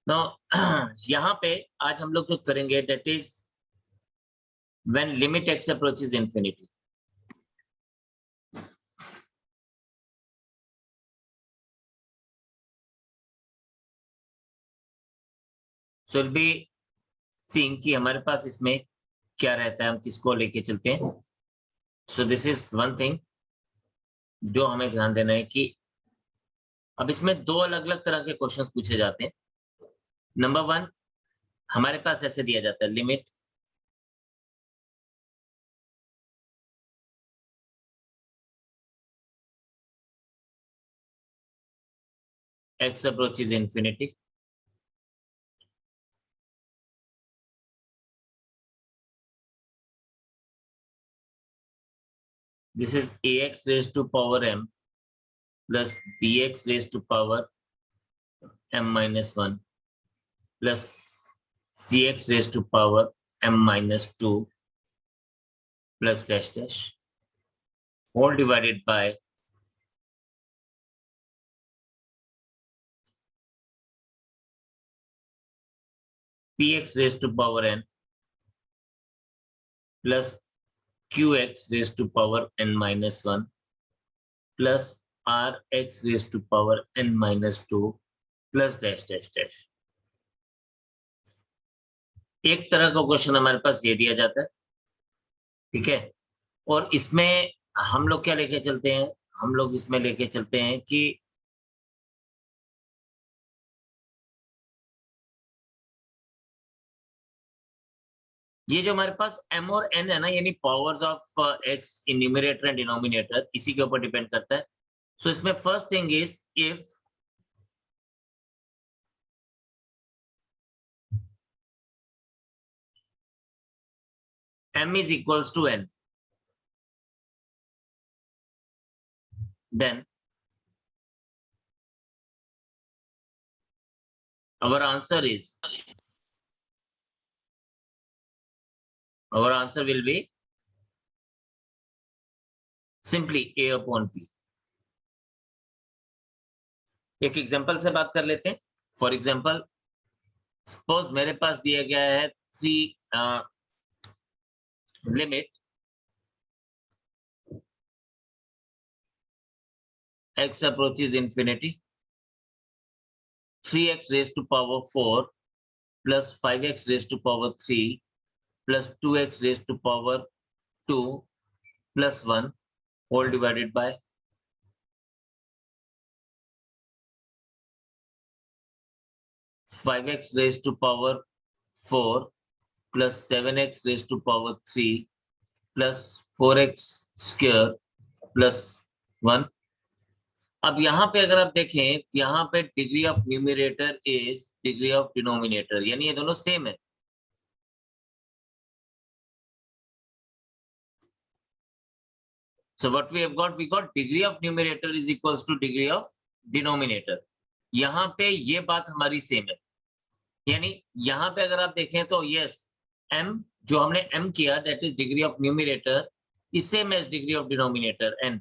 तो यहाँ पे आज हम लोग जो करेंगे that is when limit x approaches infinity. So will be seeing कि हमारे पास इसमें क्या रहता है, हम किसको लेके चलते हैं। सो दिस इज वन थिंग जो हमें ध्यान देना है कि अब इसमें दो अलग अलग तरह के क्वेश्चंस पूछे जाते हैं। नंबर वन, हमारे पास ऐसे दिया जाता है limit x approaches infinity, this is ax raised to power m plus bx raised to power m minus 1 plus cx raised to power m minus 2 plus dash dash all divided by px raised to power n plus qx raised to power n minus 1 plus rx raised to power n minus 2 plus dash dash dash। एक तरह का question हमारे पास ये दिया जाता है, ठीक है। और इसमें हम लोग क्या लेके चलते हैं, हम लोग इसमें लेके चलते हैं कि ये जो हमारे पास m और n है ना, यानी powers of x in numerator and denominator, इसी के ऊपर डिपेंड करता है। सो इसमें first thing is if m is equals to n, then our answer will be simply a upon p। एक एग्जांपल से बात कर लेते हैं। फॉर एग्जांपल सपोज मेरे पास दिया गया है 3 limit x approaches infinity 3x raised to power 4 plus 5x raised to power 3 plus 2x raised to power 2 plus 1 all divided by 5x raised to power 4 plus 7x raised to power 3 plus 4x square plus 1। अब यहाँ पे अगर आप देखें, यहाँ पे degree of numerator is degree of denominator, यानी ये दोनों सेम है। So what we have got, we got degree of numerator is equals to degree of denominator। यहाँ पे ये बात हमारी सेम है, यानी यहाँ पे अगर आप देखें तो यस m जो हमने m किया that is degree of numerator is same as degree of denominator n।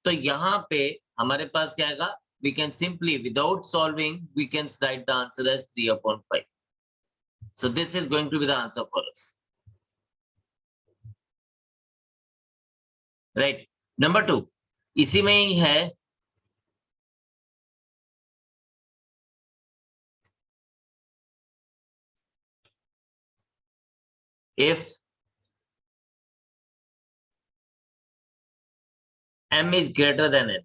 तो यहाँ पे हमारे पास क्या आएगा, we can simply without solving we can write the answer as 3/5। So this is going to be the answer for us, right. Number 2 इसी में ही है, if m is greater than n,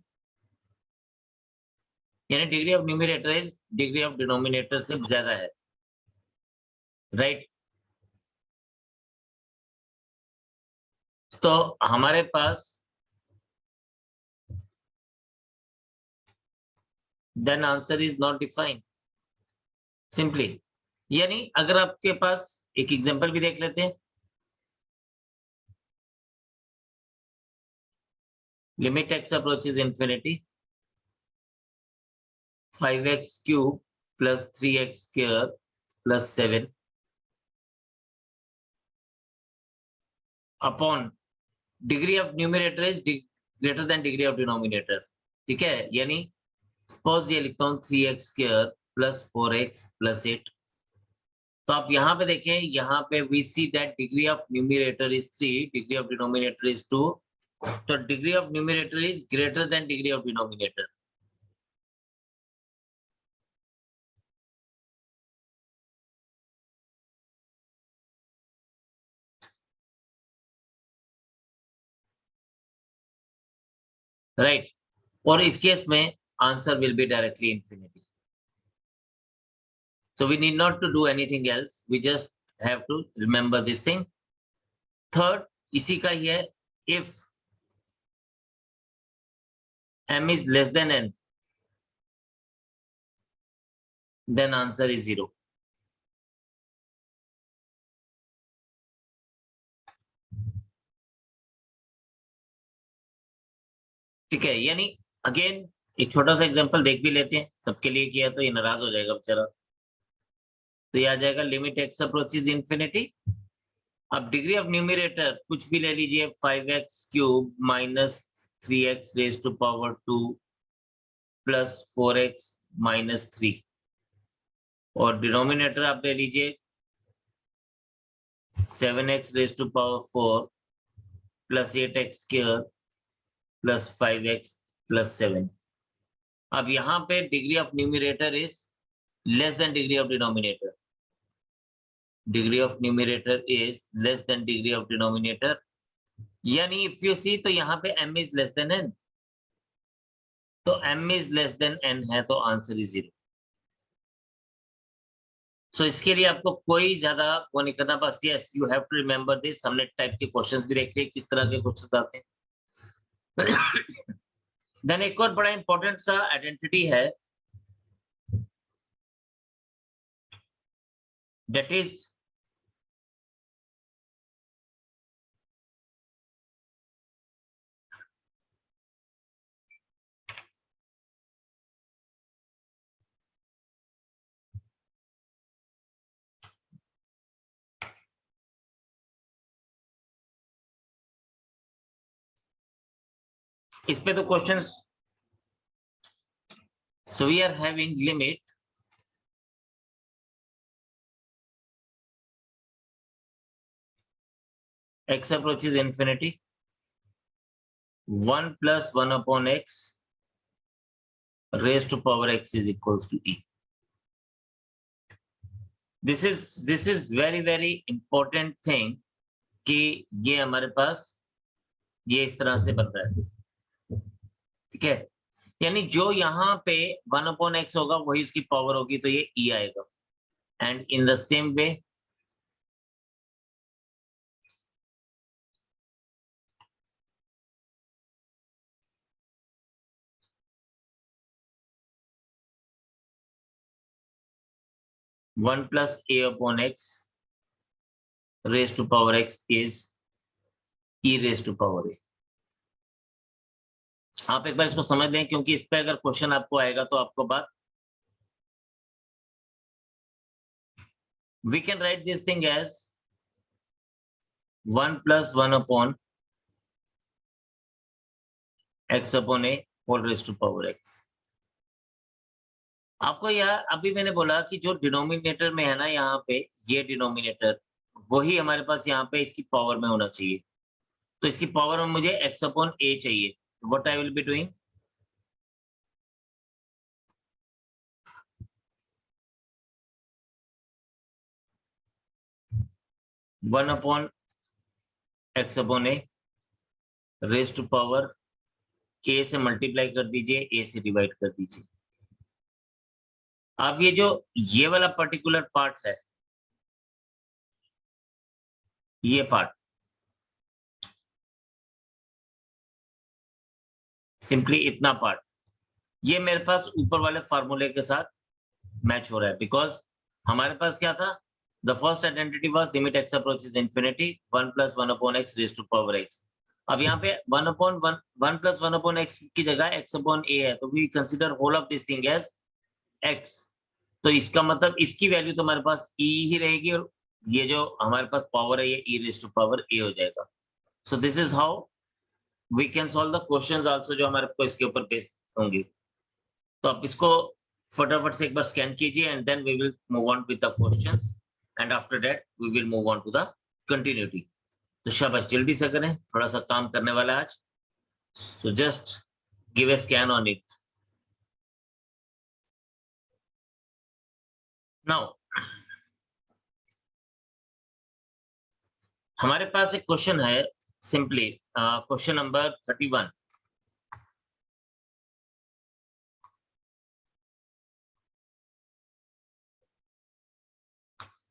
यानी degree of numerator is degree of denominator से ज्यादा है, right. तो हमारे पास then answer is not defined simply. यानी अगर आपके पास एक एग्जांपल भी देख लेते हैं, limit x approaches infinity 5x cube plus 3x square plus 7 upon degree of numerator is greater than degree of denominator, ठीक है। यानी सपोज ये लिखता हूँ 3x square plus 4x plus 8। तो आप यहाँ पे देखें, यहाँ पे we see that degree of numerator is 3, degree of denominator is 2, तो degree of numerator is greater than degree of denominator. Right, और इस केस में answer will be directly infinity. So we need not to do anything else. We just have to remember this thing. Third, इसी का ही है, if m is less than n, then answer is 0. ठीक है, यानी again एक छोटा सा example देख भी लेते हैं, सबके लिए किया तो ये नाराज हो जाएगा बेचारा। तो ये आ जाएगा लिमिट x अप्रोचेस इंफिनिटी। अब डिग्री ऑफ न्यूमरेटर कुछ भी ले लीजिए, 5x cube minus 3x raise to power 2 plus 4x minus 3, और डिनोमिनेटर आप ले लीजिए 7x raise to power 4 plus 8x square plus 5x plus 7। अब यहाँ पे degree of numerator is less than degree of denominator, degree of numerator is less than degree of denominator, यानी if you सी तो यहाँ पे m is less then n, तो m is less then n है तो आंसर इज 0। सो इसके लिए आपको कोई ज्यादा वो नहीं करना, बस yes you have to remember this. हमने टाइप के क्वेश्चंस भी देख लिए किस तरह के क्वेश्चंस आते हैं। देन एक और बड़ा इंपॉर्टेंट सा आइडेंटिटी है, दैट इज इस पे तो questions, so we are having limit x approaches infinity 1 plus 1 upon x raised to power x is equals to e. This is very important thing कि ये हमारे पास ये इस तरह से बन रहा है, ठीक है, यानी जो यहाँ पे 1 अपॉन एक्स होगा वही उसकी पावर होगी, तो ये e आएगा। And in the same way 1 plus a upon x raised to power x is e raised to power a। आप एक बार इसको समझ लें, क्योंकि इस पे अगर क्वेश्चन आपको आएगा तो आपको बात, we can write this thing as 1 plus 1 upon x upon a whole raised to power x। आपको यह अभी मैंने बोला कि जो डिनोमिनेटर में है ना, यहाँ पे ये डिनोमिनेटर वही हमारे पास यहाँ पे इसकी पावर में होना चाहिए, तो इसकी पावर में मुझे x अपॉन a चाहिए। What I will be doing, one upon x upon a raise to power a से मल्टीप्लाई कर दीजिए, a से डिवाइड कर दीजिए। अब ये जो ये वाला पर्टिकुलर पार्ट है, ये पार्ट सिंपली इतना पार्ट, ये मेरे पास ऊपर वाले फार्मूले के साथ मैच हो रहा है, बिकॉज हमारे पास क्या था, the first identity was limit x approaches infinity 1 plus 1 upon x raise to power x। अब यहाँ पे 1 plus 1 upon x की जगह x upon a है, तो we consider whole of this thing as x। तो इसका मतलब इसकी वैल्यू तो हमारे पास e ही रहेगी, और ये जो हमारे पास पावर है ये e raise to power a हो जाएगा। So this is how we can solve the questions also जो हमारे को इसके ऊपर बेस्ड होंगे। तो आप इसको फटाफट से एक बार स्कैन कीजिए and then we will move on with the questions and after that we will move on to the continuity. तो शाबाश, जल्दी से करें, थोड़ा सा काम करने वाला है आज। So just give a scan on it now. हमारे पास एक क्वेश्चन है, सिंपली क्वेश्चन नंबर 31।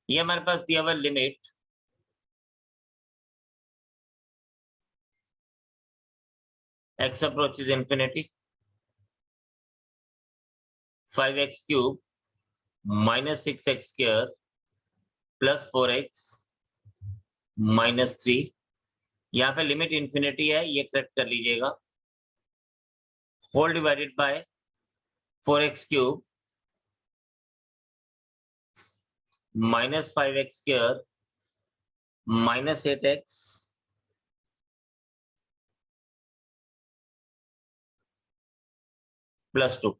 ये हमारे पास दिया हुआ limit x approaches infinity 5x cube minus 6x square plus 4x minus 3। यहाँ पे लिमिट इंफिनिटी है, ये करेक्ट कर लीजिएगा। Whole divided by 4x cube minus 5x square minus 8x plus 2।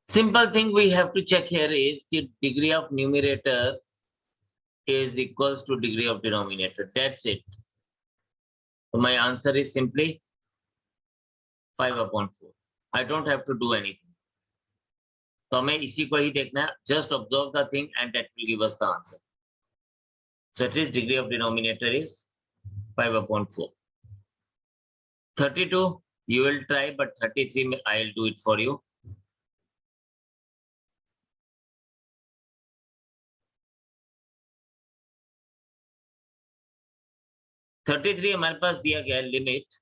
Simple thing we have to check here is the degree of numerator is equals to degree of denominator. That's it. So my answer is simply 5/4. I don't have to do anything. तो हमें इसी को ही देखना है, just observe the thing and that will give us the answer. So it is degree of denominator is 5/4. 32 you will try, but 33 I'll do it for you. हमारे पास दिया गया है limit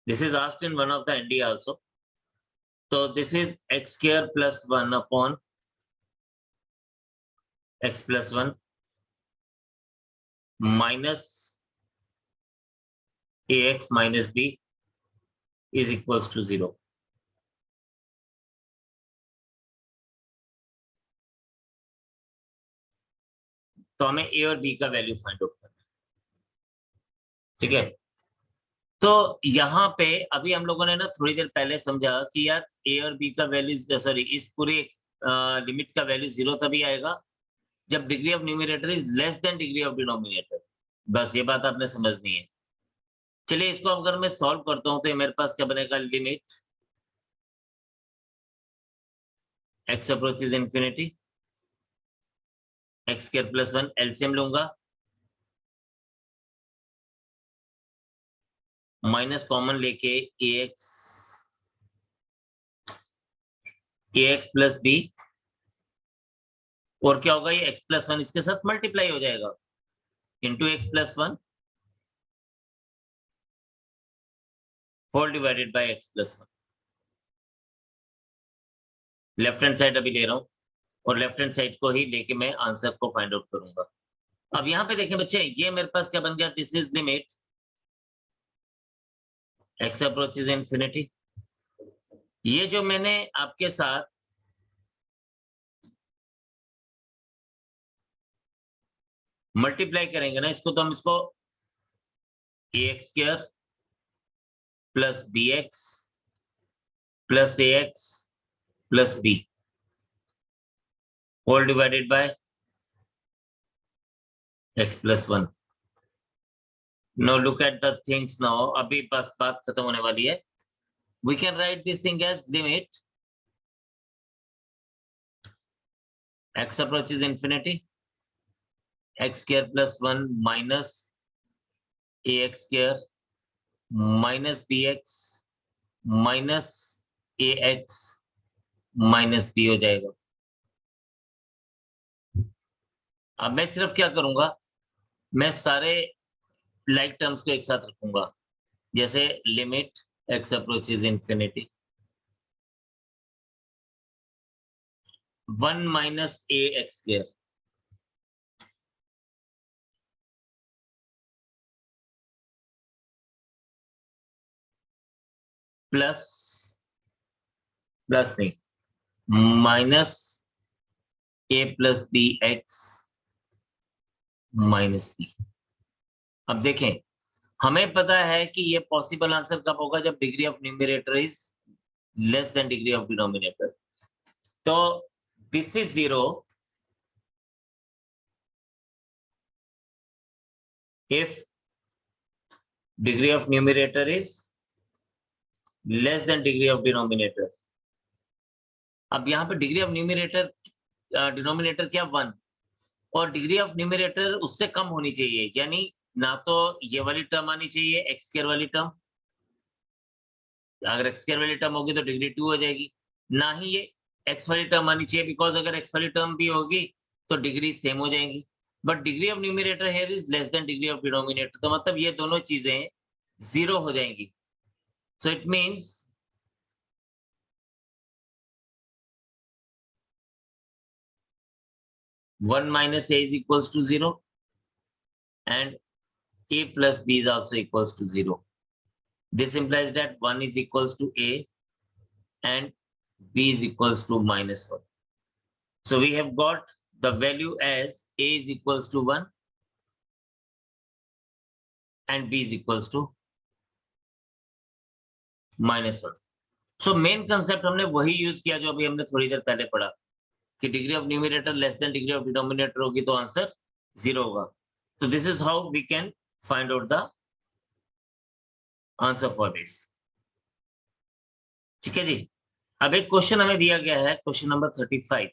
this is asked in one of the ND also. So this is x square plus 1 upon x plus 1 minus ax minus b is equals to 0. तो हमें a और b का value find out करना है, ठीक है। तो यहाँ पे अभी हम लोगों ने ना थोड़ी देर पहले समझा कि यार a और b का वैल्यू, सॉरी, इस पूरी लिमिट का वैल्यू 0 तभी आएगा जब degree of numerator is less than degree of denominator. बस ये बात आपने समझनी है। चलिए इसको अगर मैं सॉल्व करता हूं तो मेरे पास क्या बनेगा, limit x approaches infinity x square plus 1 LCM लूंगा, माइनस कॉमन लेके ax प्लस b, और क्या होगा, ये x प्लस 1 इसके साथ मल्टीप्लाई हो जाएगा into x plus 1 whole divided by x plus 1। Left hand side अभी ले रहा हूं और लेफ्ट हैंड साइड को ही लेके मैं आंसर को फाइंड आउट करूंगा। अब यहाँ पे देखें बच्चे, ये मेरे पास क्या बन गया, this is limit x approaches infinity. ये जो मैंने आपके साथ मल्टीप्लाई करेंगे ना इसको, तो हम इसको ax square plus bx plus ax plus b whole divided by x plus 1। Now look at the things now, अभी बस बात खत्म होने वाली है। We can write this thing as limit x approaches infinity x square plus 1 minus ax square minus bx minus ax minus b हो जाएगा। अब मैं सिर्फ क्या करूंगा, मैं सारे लाइक टर्म्स को एक साथ रखूंगा, जैसे limit x approaches infinity 1 minus ax square plus नहीं minus a plus b x minus p. अब देखें, हमें पता है कि ये पॉसिबल आंसर कब होगा, जब degree of numerator is less than degree of denominator. तो this is 0 if degree of numerator is less than degree of denominator। अब यहाँ पे डिग्री ऑफ न्यूमरेटर डिनोमिनेटर क्या 1, और डिग्री ऑफ न्यूमरेटर उससे कम होनी चाहिए, यानी ना तो ये वाली टर्म आनी चाहिए एक्स स्क्वायर वाली टर्म, अगर एक्स स्क्वायर वाली टर्म होगी तो डिग्री 2 हो जाएगी, ना ही ये एक्स वाली टर्म आनी चाहिए, बिकॉज अगर एक्स वाली टर्म भी होगी तो डिग्री सेम हो जाएंगी। But degree of numerator here is less than degree of denominator, तो मतलब ये दोनों चीजें 0 हो जाएंगी। So it means 1 minus a is equals to 0 and a plus b is also equals to 0. This implies that 1 is equals to a and b is equals to minus 1. So we have got the value as a is equals to 1 and b is equals to minus 1. So main concept हमने वही use किया जो अभी हमने थोड़ी देर पहले पढ़ा कि degree of numerator less than degree of denominator होगी तो आंसर 0 होगा। तो this is how we can find out the answer for this. ठीक है जी। अब एक क्वेश्चन हमें दिया गया है, question number 35।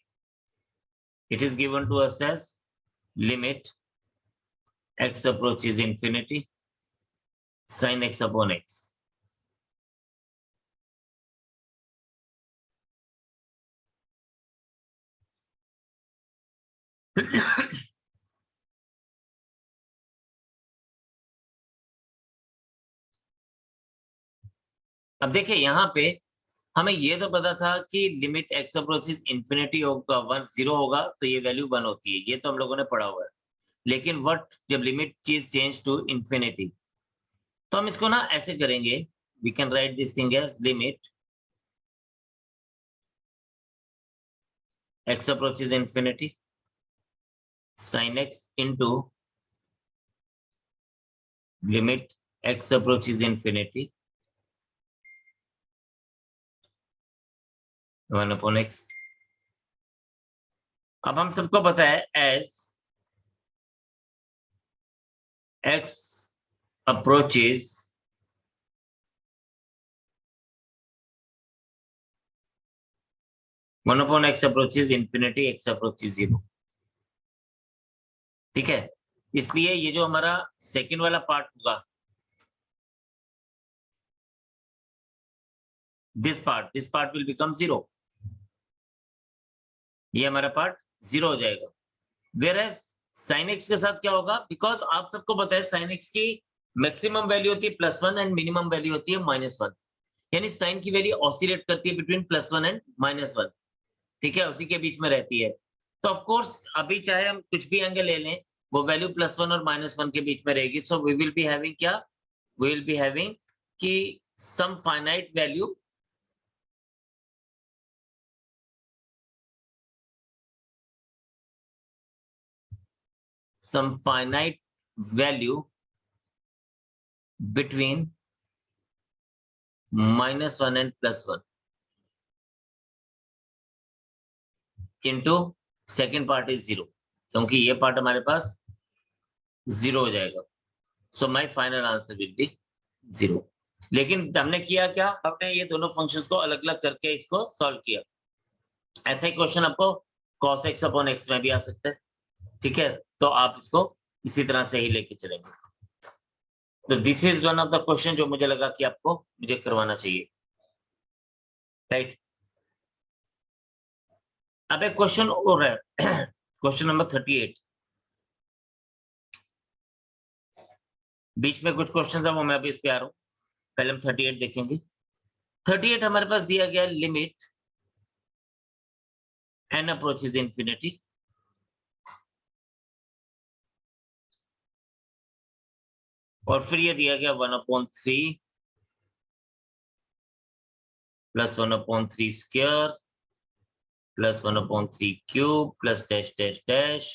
It is given to us as limit x approaches infinity sin x upon x। अब देखिए यहाँ पे हमें ये तो पता था कि लिमिट x अप्रोचेस इंफिनिटी होगा 1 0 होगा तो ये वैल्यू 1 होती है, ये तो हम लोगों ने पढ़ा हुआ है। लेकिन व्हाट जब लिमिट चीज चेंज टू इंफिनिटी, तो हम इसको ना ऐसे करेंगे, we can write this thing as limit x approaches infinity sin x into limit x approaches infinity 1 upon x। अब हम सबको पता है as x approaches one upon x approaches infinity x approaches 0। ठीक है, इसलिए ये जो हमारा सेकंड वाला पार्ट होगा, दिस पार्ट विल बिकम 0, ये हमारा पार्ट 0 हो जाएगा। वेयर एज साइन एक्स के साथ क्या होगा, बिकॉज आप सबको पता है साइन एक्स की मैक्सिमम वैल्यू होती है +1 एंड मिनिमम वैल्यू होती है -1, यानी साइन की वैल्यू ऑसिलेट करती है बिटवीन +1 एंड -1। ठीक है, उसी के बीच में रहती है। तो ऑफ कोर्स अभी चाहे हम कुछ भी एंगल ले लें, वो वैल्यू +1 और -1 के बीच में रहेगी। So we will be having क्या, वी विल बी हैविंग कि some finite value between -1 and +1 into second part is 0, क्योंकि ये पार्ट हमारे पास 0 हो जाएगा। So my final answer will be 0। लेकिन हमने किया क्या, हमने ये दोनों फंक्शंस को अलग अलग करके इसको सॉल्व किया। ऐसा ही क्वेश्चन आपको cos x अपॉन x में भी आ सकता है। ठीक है, तो आप इसको इसी तरह से ही लेके चलेंगे। तो this is one of the question जो मुझे लगा कि आपको मुझे करवाना चाहिए, राइट। अब एक क्वेश्चन और है, क्वेश्चन नंबर 38। बीच में कुछ क्वेश्चन है वो मैं अभी इस पे आ रहा हूँ, पहले हम 38 देखेंगे। 38 हमारे पास दिया गया लिमिट n अप्रोचेस इंफिनिटी और फिर ये दिया गया 1/3 plus 1/3 square plus 1/3 cube plus dash dash dash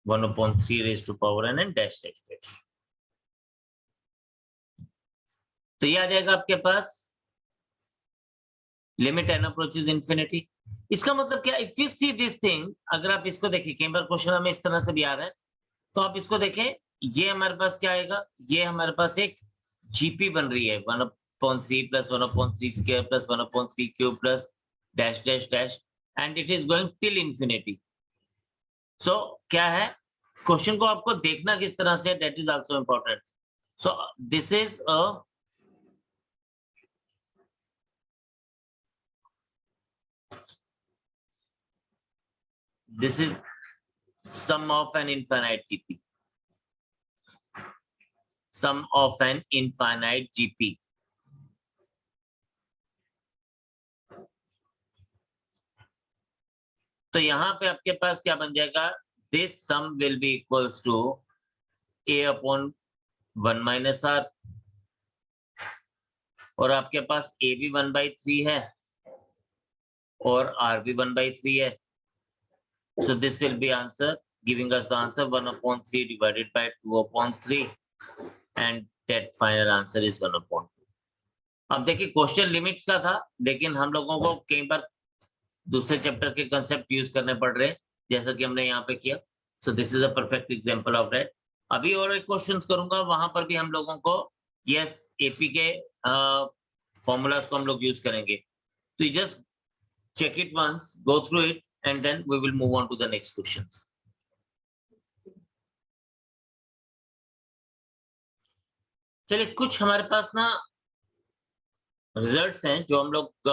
1/3 raised to power n and dash dash dash। तो ये आ जाएगा आपके पास लिमिट n अप्रोचेस इंफिनिटी। इसका मतलब क्या, if you see this thing, अगर आप इसको देखें, कई बार क्वेश्चन हमें इस तरह से भी आ रहा है, तो आप इसको देखें, ये हमारे पास क्या आएगा, ये हमारे पास एक जीपी बन रही है 1/3 plus 1/3 square plus 1/3 cube plus dash dash dash and it is going till infinity. So क्या है, क्वेश्चन को आपको देखना किस तरह से, that is also important. So this is a this is sum of an infinite GP, sum of an infinite GP। तो यहाँ पे आपके पास क्या बन जाएगा, this sum will be equals to a/1 minus r, और आपके पास a भी 1/3 है और r भी 1/3 है। So this will be answer, giving us the answer 1/3 divided by 2/3 and that final answer is 1/2। अब देखिए क्वेश्चन लिमिट्स का था, लेकिन हम लोगों को कई बार दूसरे चैप्टर के कंसेप्ट यूज करने पड़ रहे हैं, जैसा कि हमने यहाँ पे किया। सो this is a perfect example of that. अभी और एक क्वेश्चंस करूंगा, वहां पर भी हम लोगों को यस एपी के फॉर्मूलाज को हम लोग यूज करेंगे। तो just check it once, go through it, and then we will move on to the next questions। चलिए, कुछ हमारे पास ना रिजल्ट्स हैं जो हम लोग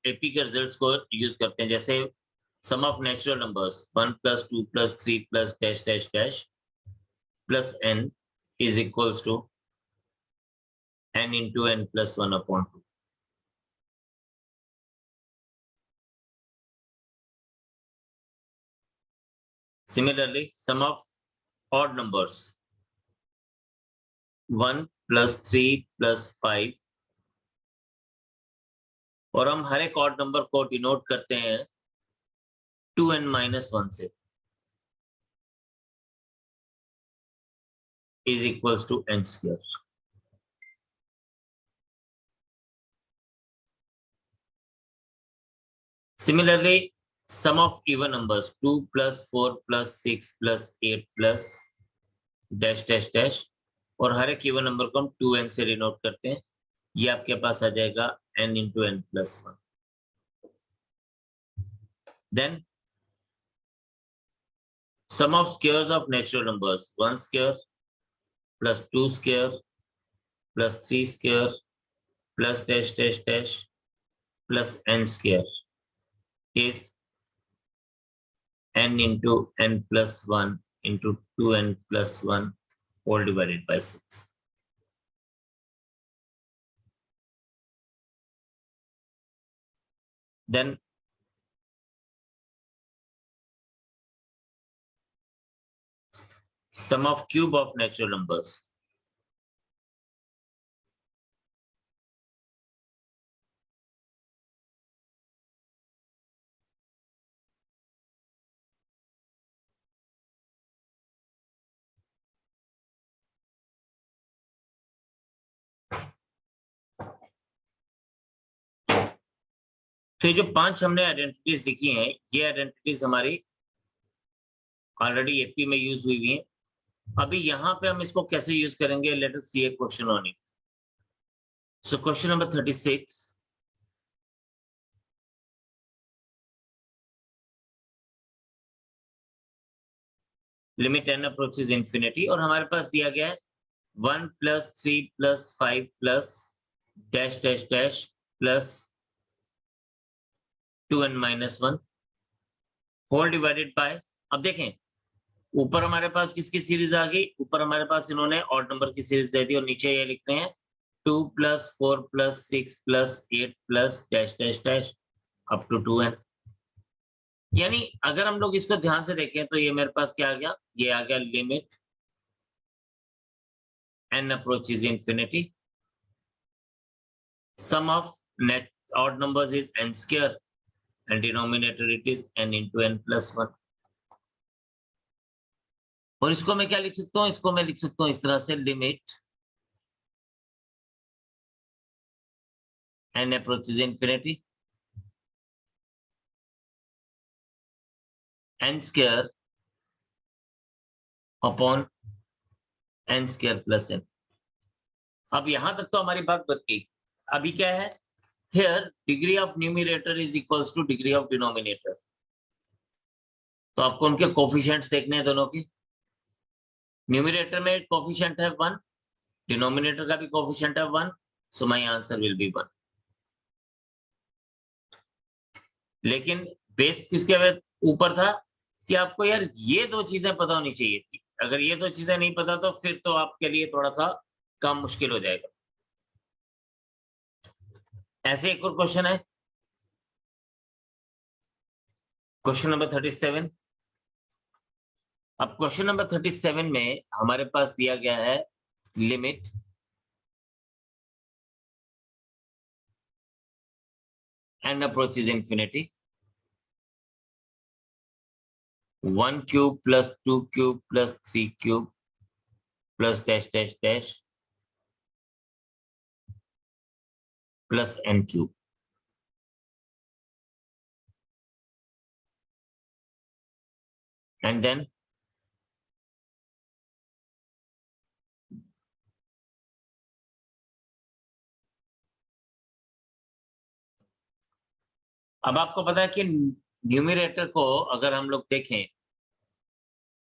एपी के रिजल्ट्स को यूज करते हैं, जैसे sum of natural numbers 1 + 2 + 3 + dash dash dash plus n is equals to n into n plus 1/2। Similarly, sum of odd numbers 1 + 3 + 5, और हम हर एक ऑड नंबर को डिनोट करते हैं 2n - 1 से, is equals to n square। Similarly, sum of even numbers 2 + 4 + 6 + 8 plus dash dash dash, और हर एक even number को हम 2n से डिनोट करते हैं, ये आपके पास आ जाएगा n into n plus 1। Then sum of squares of natural numbers 1 square plus 2 square plus 3 square plus dash dash dash plus n square is n into n plus 1 into 2n plus 1 whole divided by 6। Then sum of cube of natural numbers तो ये जो 5 हमने identities लिखी हैं, ये identities हमारी already AP में use हुई हुई हैं। अभी यहाँ पे हम इसको कैसे यूज करेंगे, let us see a question on it. So question number 36, limit n approaches infinity, और हमारे पास दिया गया है 1 + 3 + 5 plus dash dash dash plus 2n - 1 whole divided by. अब देखें, ऊपर हमारे पास किसकी सीरीज आ गई, ऊपर हमारे पास इन्होंने ऑड नंबर की सीरीज दे दी, और नीचे ये लिखते हैं 2 + 4 + 6 + 8 plus dash dash dash up to 2n। यानी अगर हम लोग इसको ध्यान से देखें तो ये मेरे पास क्या आ गया, ये आ गया limit n approaches infinity, sum of net odd numbers is n square and denominator it is n into n plus 1। और इसको मैं क्या लिख सकता हूँ, इसको मैं लिख सकता हूँ इस तरह से, limit n approaches infinity n square upon n square plus n। अब यहां तक तो हमारी बात बन गई। अभी क्या है, here degree of numerator is equals to degree of denominator। तो आपको उनके कोफिशिएंट्स देखने हैं दोनों के। न्यूमरेटर में कोफिशिएंट है 1, डिनोमिनेटर का भी कोफिशिएंट है 1, so my answer will B 1। लेकिन बेस किसके ऊपर था कि आपको यार ये दो चीजें पता होनी चाहिए थी। अगर ये दो चीजें नहीं पता तो फिर तो आपके लिए थोड़ा सा काम मुश्किल हो जाएगा। ऐसे एक और क्वेश्चन है, क्वेश्चन नंबर 37। अब क्वेश्चन नंबर 37 में हमारे पास दिया गया है limit n approaches infinity 1 cube plus 2 cube plus 3 cube plus dash dash dash plus n cube। and then अब आपको पता है कि न्यूमरेटर को अगर हम लोग देखें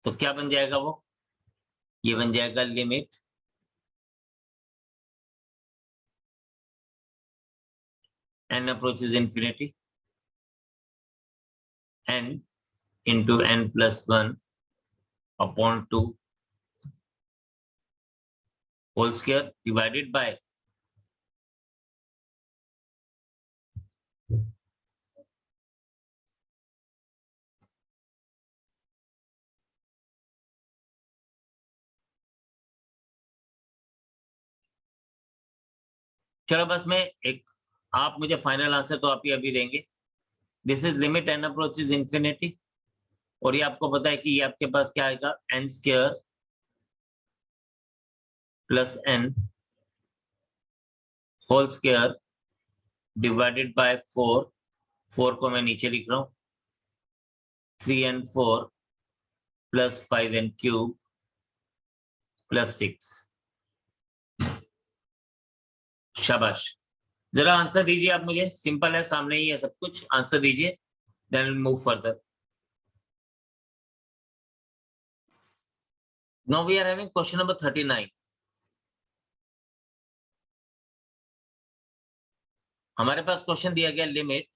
तो क्या बन जाएगा, वो ये बन जाएगा limit n approaches infinity n into n plus 1 upon 2 whole square divided by चलो बस मैं एक, आप मुझे फाइनल आंसर तो आप ही अभी देंगे। This is limit n approaches infinity और ये आपको पता है कि ये आपके पास क्या आएगा, n square plus n whole square divided by 4, 4 को मैं नीचे लिख रहा हूं, 3n4 plus 5n cube plus 6। शाबाश, जरा आंसर दीजिए आप मुझे, सिंपल है, सामने ही है सब कुछ, आंसर दीजिए, then move further. Now we are having question number 39। हमारे पास क्वेश्चन दिया गया limit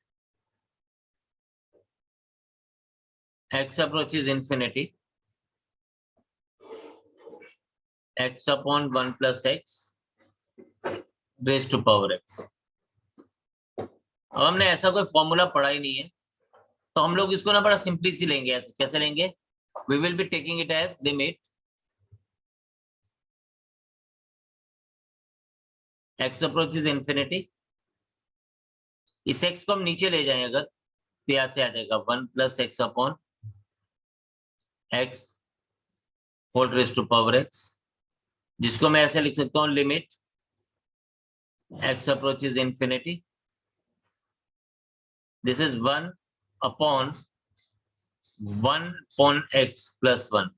x approaches infinity x upon 1 plus x raised to power x। अब हमने ऐसा कोई फॉर्मूला पढ़ा ही नहीं है तो हम लोग इसको ना बड़ा सिंपली सी लेंगे। ऐसे कैसे लेंगे, we will be taking it as limit x approaches infinity, इस x को हम नीचे ले जाएं अगर तो यहाँ से आ जाएगा 1 plus x upon x whole raised to power x, जिसको मैं ऐसे लिख सकता हूँ limit x approaches infinity, this is 1 upon x plus 1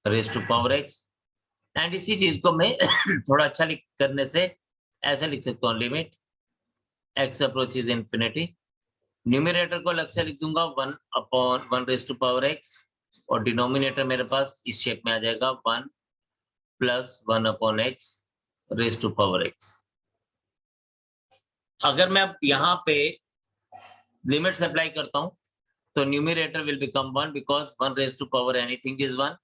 raised to power x। And इसी चीज को मैं थोड़ा अच्छा करने से ऐसे लिख सकता हूँ limit x approaches infinity, numerator को अलग से लिख दूंगा 1 upon 1 raised to power x और डिनोमिनेटर मेरे पास इस शेप में आ जाएगा 1 plus 1 upon x raised to power x। अगर मैं अब यहाँ पे लिमिट्स अप्लाई करता हूँ तो numerator will become 1 because 1 raised to power anything is 1,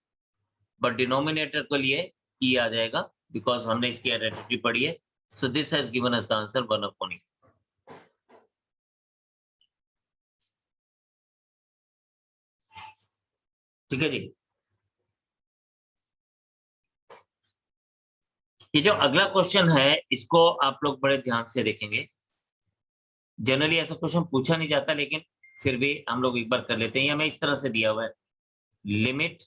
but denominator के लिए e आ जाएगा बिकॉज हमने इसकी आइडेंटिटी पढ़ी है। So this has given us the answer 1 upon e। ठीक है जी। ये जो अगला क्वेश्चन है इसको आप लोग बड़े ध्यान से देखेंगे। जनरली ऐसा क्वेश्चन पूछा नहीं जाता लेकिन फिर भी हम लोग एक बार कर लेते हैं। या मैं इस तरह से दिया हुआ है limit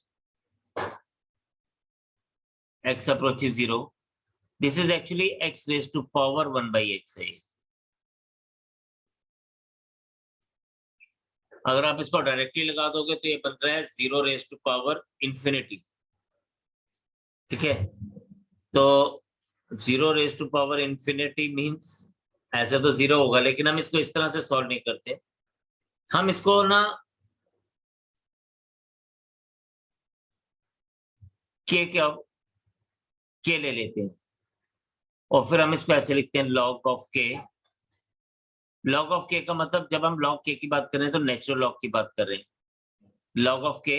x approaches 0. This is actually x raised to power 1 by x है। अगर आप इसको डायरेक्टली लगा दोगे तो ये बन रहा है 0 रेज टू पावर इंफिनिटी। ठीक है, तो 0 raise to power infinity means ऐसे तो 0 होगा, लेकिन हम इसको इस तरह से सॉल्व नहीं करते। हम इसको ना के ले लेते हैं और फिर हम इसको ऐसे लिखते हैं log of k। log of k का मतलब जब हम log k की बात कर रहे हैं तो नेचुरल log की बात कर रहे हैं। log of k,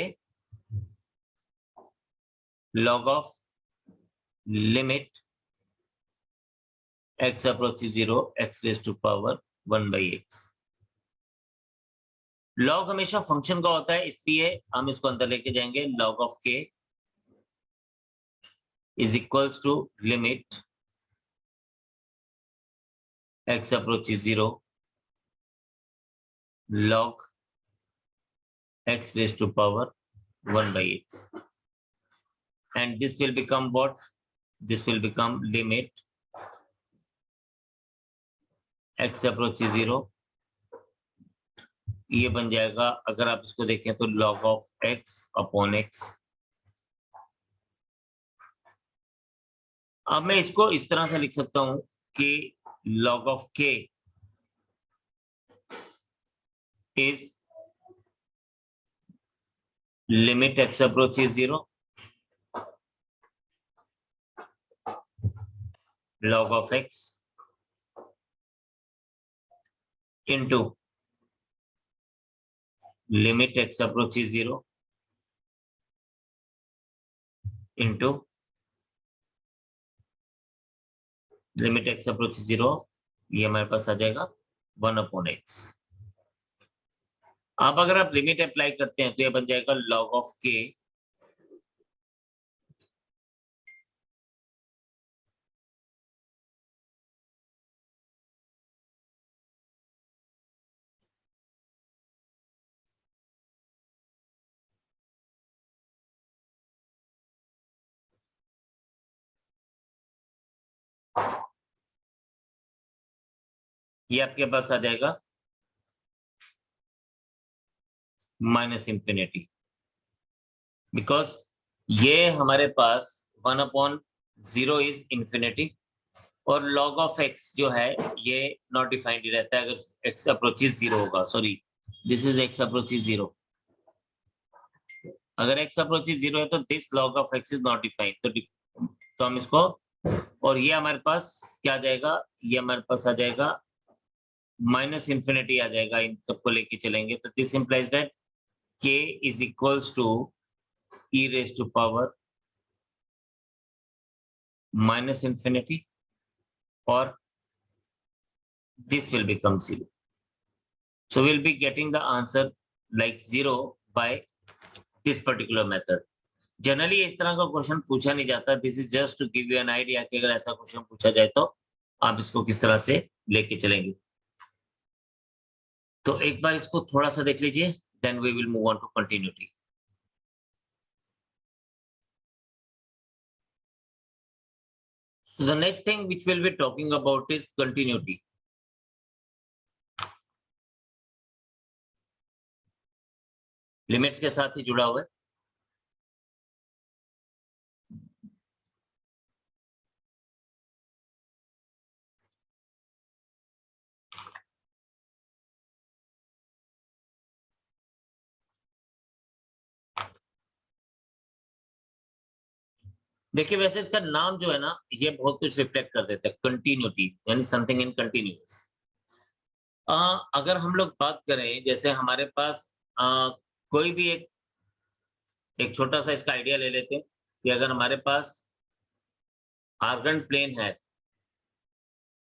log of limit x approaches 0 x raised to power 1 by x। log हमेशा फंक्शन का होता है, इसलिए हम इसको अंदर लेके जाएंगे। log of k is equals to limit x approaches 0 log x raised to power 1 by x, and this will become what? This will become limit x approaches 0, ये बन जाएगा, अगर आप इसको देखें तो log of x upon x। अब मैं इसको इस तरह से लिख सकता हूं कि log of k is limit x approaches 0 log of x into limit x approaches 0 into limit x approaches 0, ये हमारे पास आ जाएगा 1 upon x। अब अगर आप लिमिट अप्लाई करते हैं तो ये बन जाएगा log of k ये आपके पास आ जाएगा माइनस इंफिनिटी, बिकॉज ये हमारे पास 1 upon 0 इज इंफिनिटी और log of x जो है ये नॉट डिफाइंड ही रहता है अगर x अप्रोचेस 0 होगा। Sorry, this is x approaches 0। अगर x अप्रोचेस 0 है तो this log of x is not defined. तो हम इसको, और ये हमारे पास क्या आ जाएगा, ये हमारे पास आ जाएगा माइनस इंफिनिटी आ जाएगा। इन सबको लेके चलेंगे तो this implies that k is equals to e raise to power minus infinity और this will become 0. So we'll be getting the answer like 0 by this particular method. Generally इस तरह का क्वेश्चन पूछा नहीं जाता। This is just to give you an idea कि अगर ऐसा क्वेश्चन पूछा जाए तो आप इसको किस तरह से लेके चलेंगे। तो एक बार इसको थोड़ा सा देख लीजिए, then we will move on to continuity. The next thing which we'll be talking about is continuity. Limits के साथ ही जुड़ा हुआ है। देखिए वैसे इसका नाम जो है ना, ये बहुत कुछ रिफ्लेक्ट कर देता है, कंटिन्यूटी यानी समथिंग इन कंटिन्यूस। अगर हम लोग बात करें, जैसे हमारे पास कोई भी एक छोटा सा इसका आइडिया ले लेते हैं कि अगर हमारे पास आर्गन प्लेन है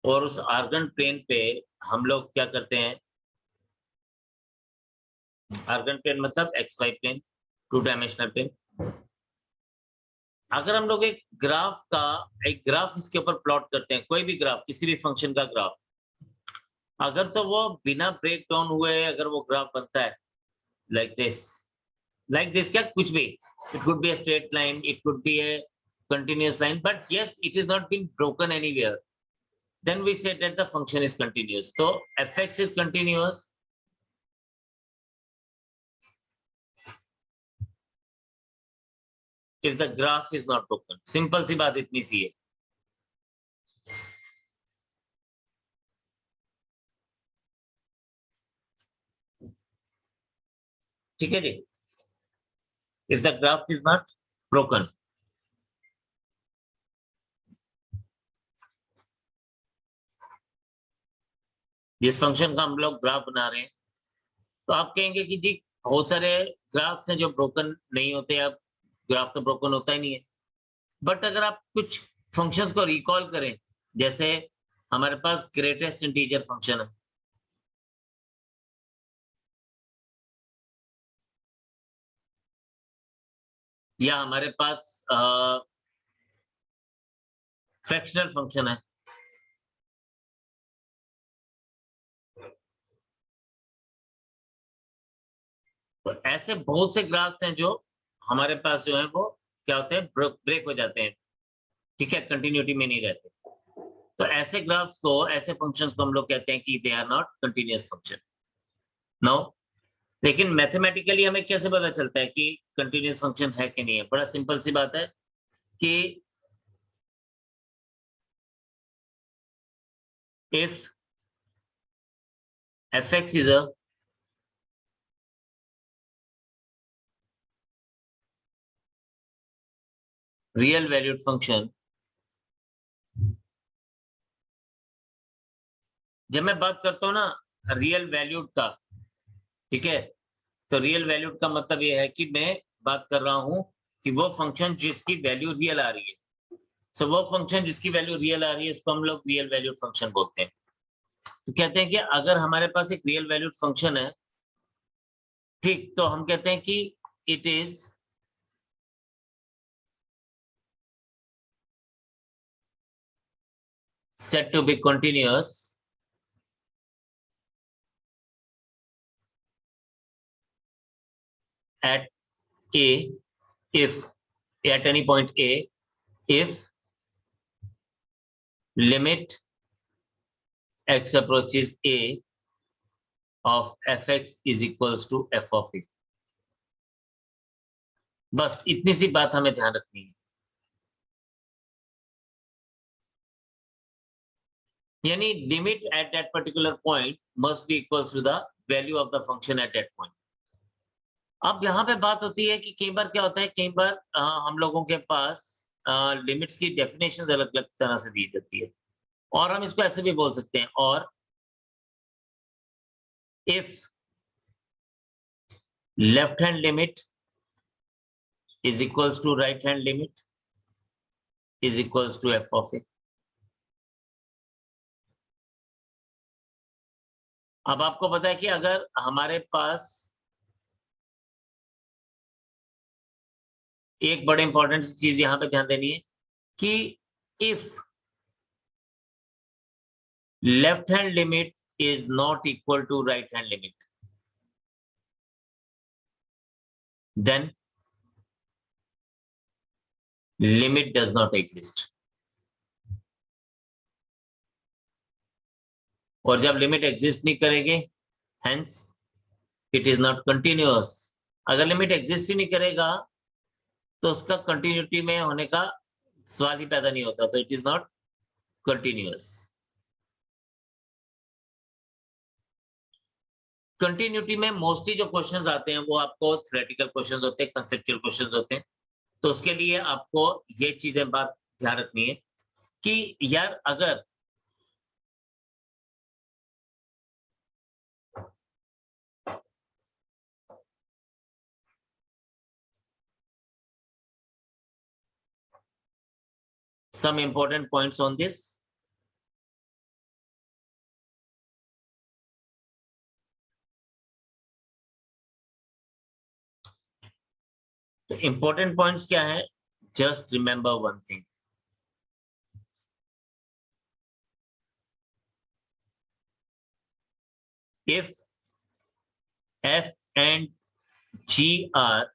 और उस आर्गन प्लेन पे हम लोग क्या करते हैं, आर्गन प्लेन मतलब x y plane, 2 dimensional plane. अगर हम लोग एक ग्राफ इसके ऊपर प्लॉट करते हैं, कोई भी ग्राफ, किसी भी फंक्शन का ग्राफ, अगर तो वो बिना ब्रेक डाउन हुए अगर वो ग्राफ बनता है लाइक दिस, like this, क्या कुछ भी, it could be a straight line, it could be a continuous line, but yes, it is not been broken anywhere, then we say that the function is continuous. So fx is continuous if the graph is not broken. Simple सी बात इतनी सी है। ठीक है जी, if the graph is not broken. जिस function का हम लोग ग्राफ बना रहे हैं, तो आप कहेंगे कि जी बहुत सारे ग्राफ्स हैं जो ब्रोकन नहीं होते, अब ग्राफ तो ब्रोकन होता ही नहीं है। बट अगर आप कुछ फंक्शंस को रिकॉल करें, जैसे हमारे पास ग्रेटेस्ट इंटीजर फंक्शन है, या हमारे पास फ्रैक्शनल फंक्शन है, तो ऐसे बहुत से ग्राफ्स हैं जो हमारे पास जो है वो क्या होते हैं, ब्रेक हो जाते हैं। ठीक है, कंटिन्यूटी में नहीं रहते। तो ऐसे ग्राफ्स को, ऐसे फंक्शंस को हम लोग कहते हैं कि they are not continuous function. No, लेकिन मैथमेटिकली हमें कैसे पता चलता है कि कंटिन्यूअस फंक्शन है कि नहीं है? बड़ा सिंपल सी बात है कि if fx is a real valued function, जब मैं बात करता हूं ना रियल वैल्यूड का, ठीक है, तो रियल वैल्यूड का मतलब ये है कि मैं बात कर रहा हूं कि वो फंक्शन जिसकी वैल्यू रियल आ रही है। सो वो फंक्शन जिसकी वैल्यू रियल आ रही है उसको हम लोग रियल वैल्यूड फंक्शन बोलते हैं। तो कहते हैं कि अगर हमारे पास एक रियल वैल्यूड फंक्शन है, ठीक, तो हम कहते हैं कि it is said to be continuous at a if at any point a if limit x approaches a of fx is equals to f of a। बस इतनी सी बात हमें ध्यान रखनी है, यानी limit at that particular point must be equals to the value of the function at that point. अब यहाँ पे बात होती है कि कई बार क्या होता है, कई बार हम लोगों के पास लिमिट्स की डेफिनेशन अलग अलग तरह से दी जाती है, और हम इसको ऐसे भी बोल सकते हैं, और if left hand limit is equals to right hand limit is equals to f of a। अब आपको पता है कि अगर हमारे पास एक बड़े इंपॉर्टेंट चीज यहां पे ध्यान देनी है कि if left hand limit is not equal to right hand limit, then limit does not exist. और जब लिमिट एग्जिस्ट नहीं करेंगे, hence it is not continuous. अगर लिमिट एग्जिस्ट ही नहीं करेगा तो उसका कंटिन्यूटी में होने का सवाल ही पैदा नहीं होता, तो it is not continuous. Continuity में मोस्टली जो क्वेश्चंस आते हैं वो आपको थ्योरेटिकल क्वेश्चंस होते हैं, कंसेप्चुअल क्वेश्चंस होते हैं। तो उसके लिए आपको ये चीजें बात ध्यान रखनी है कि यार अगर some important points on this, तो important points क्या है, just remember one thing, if f and g are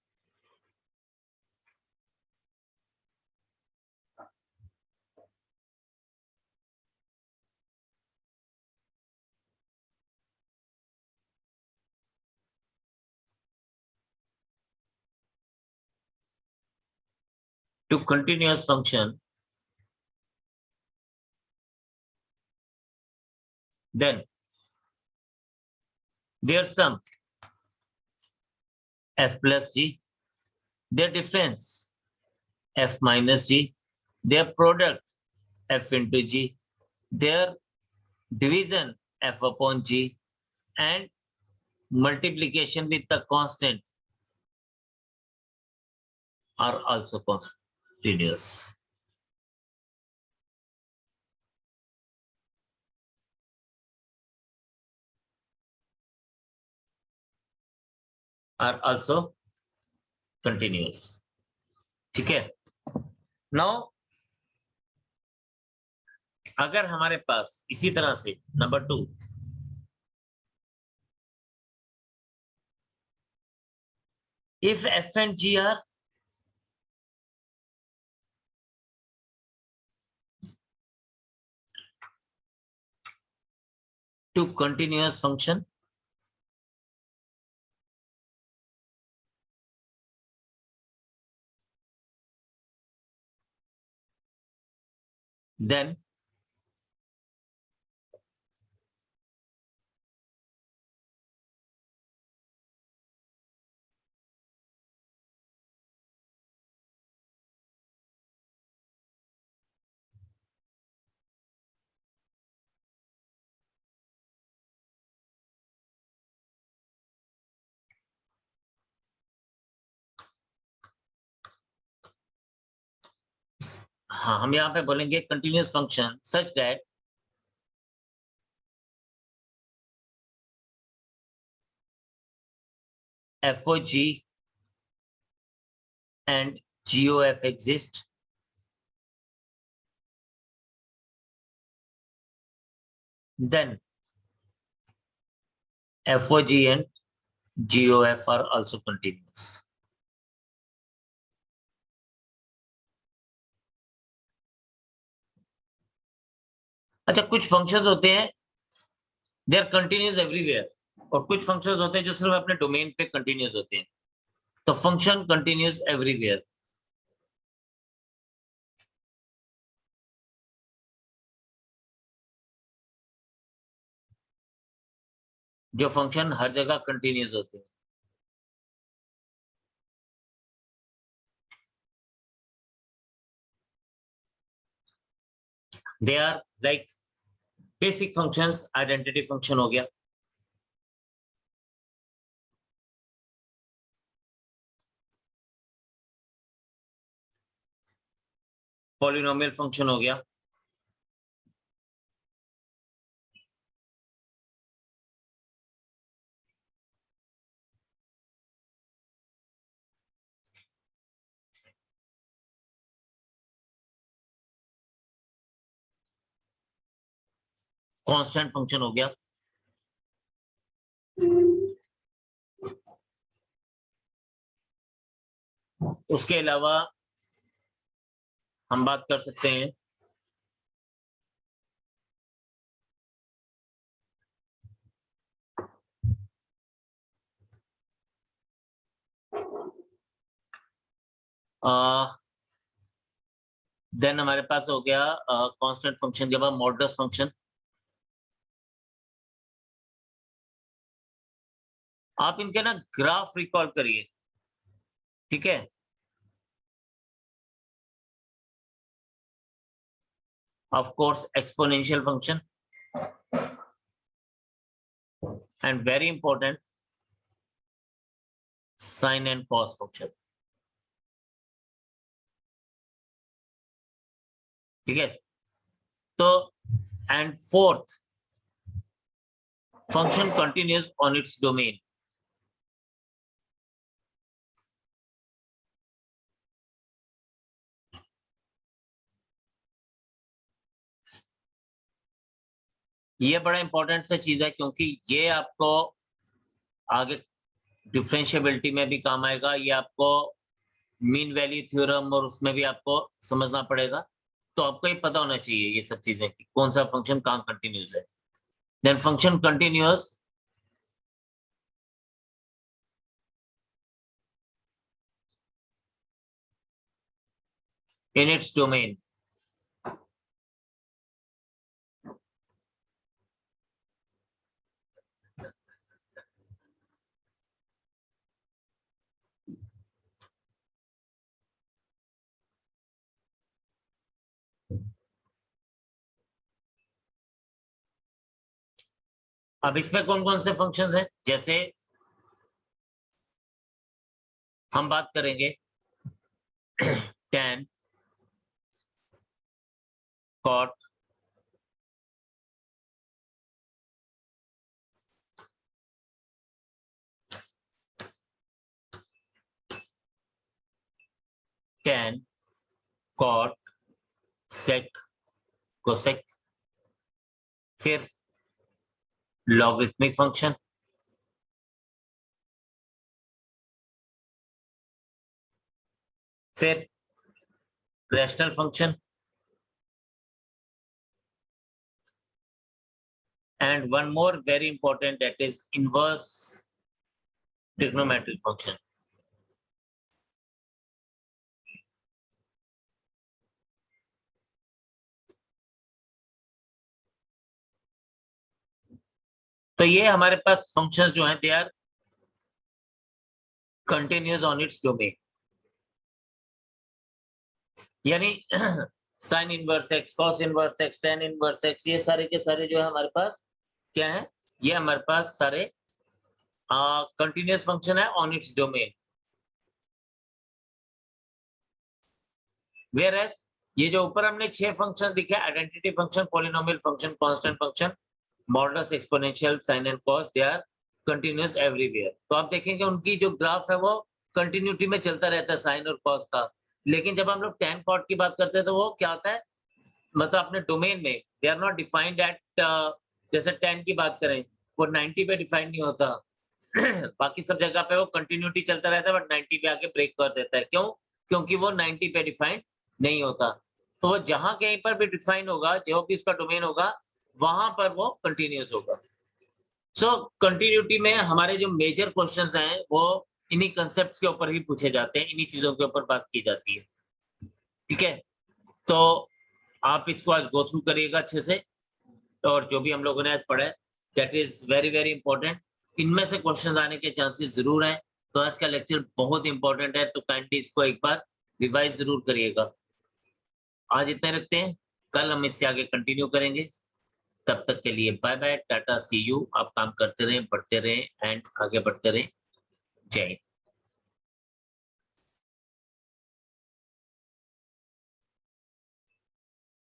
to continuous function, then their sum f plus g, their difference f minus g, their product f into g, their division f upon g, and multiplication with the constant are also continuous. Are also continuous. ठीक है. Now अगर हमारे पास इसी तरह से number 2, if f and g are two continuous function, then हाँ हम यहाँ पे बोलेंगे continuous function such that FOG and GOF exist, then FOG and GOF are also continuous. अच्छा, कुछ फंक्शंस होते हैं दे आर कंटिन्यूस एवरीवेयर, और कुछ फंक्शंस होते हैं जो सिर्फ अपने डोमेन पे कंटिन्यूस होते हैं. तो फंक्शन कंटिन्यूस एवरीवेयर. जो फंक्शन हर जगह कंटिन्यूस होते हैं. They are like basic functions. Identity function हो गया, पॉलिनोमियल फंक्शन हो गया, कांस्टेंट फंक्शन हो गया. उसके अलावा हम बात कर सकते हैं देन हमारे पास हो गया कांस्टेंट फंक्शन के बाद मॉडुलस फंक्शन. आप इनके ना ग्राफ रिकॉल करिए, ठीक है. Of course exponential function and very important sine and cos function. ठीक है. तो and fourth, function continuous on its domain. ये बड़ा इंपॉर्टेंट सा चीज है, क्योंकि ये आपको आगे डिफरेंशिएबिलिटी में भी काम आएगा. ये आपको मीन वैल्यू थ्योरम और उसमें भी आपको समझना पड़ेगा. तो आपको ये पता होना चाहिए ये सब चीजें कि कौन सा फंक्शन कहाँ कंटिन्यूस है. Then function continuous in its domain. अब इसमें कौन कौन से फंक्शंस हैं, जैसे हम बात करेंगे tan, cot, tan, cot, sec, cosec, फिर लॉगरिथमिक फंक्शन, फिर rational function, and one more very important, that is inverse trigonometric function. तो ये हमारे पास फंक्शंस जो हैं they are continuous on its domain, यानी sine inverse x, cos inverse x, tan inverse x, ये सारे के सारे जो है हमारे पास क्या है, ये हमारे पास सारे कंटिन्यूअस फंक्शन है on its domain. Whereas ये जो ऊपर हमने 6 फंक्शन दिखे, identity function, polynomial function, constant function, modulus, exponential, sine and cos, they are continuous everywhere. तो आप देखेंगे उनकी जो ग्राफ है वो कंटिन्यूटी में चलता रहता है साइन और कॉस का। लेकिन जब हम लोग tan cot की बात करते हैं तो वो क्या होता है, मतलब अपने डोमेन में they are not defined at, जैसे tan की बात करें वो 90 पे डिफाइंड नहीं होता बाकी सब जगह पे वो कंटिन्यूटी चलता रहता है, बट 90 पे आके ब्रेक कर देता है। क्यों? क्योंकि वो 90 पे डिफाइंड नहीं होता। तो वो जहां कहीं पर भी डिफाइन होगा, जो भी उसका डोमेन होगा, वहां पर वो कंटिन्यूअस होगा। सो कंटिन्यूटी में हमारे जो मेजर क्वेश्चंस हैं वो इन्हीं कंसेप्ट के ऊपर ही पूछे जाते हैं, इन्हीं चीजों के ऊपर बात की जाती है। ठीक है, तो आप इसको आज गो थ्रू करिएगा अच्छे से, और जो भी हम लोगों ने आज पढ़ा है that is very very important. इनमें से क्वेश्चन आने के चांसेस जरूर हैं, तो आज का लेक्चर बहुत इंपॉर्टेंट है, तो काइंडली इसको एक बार रिवाइज जरूर करिएगा। आज इतने रखते हैं, कल हम इससे आगे कंटिन्यू करेंगे। तब तक के लिए बाय बाय, टाटा, सी यू। आप काम करते रहें, पढ़ते रहें एंड आगे बढ़ते रहें। जय हिंद।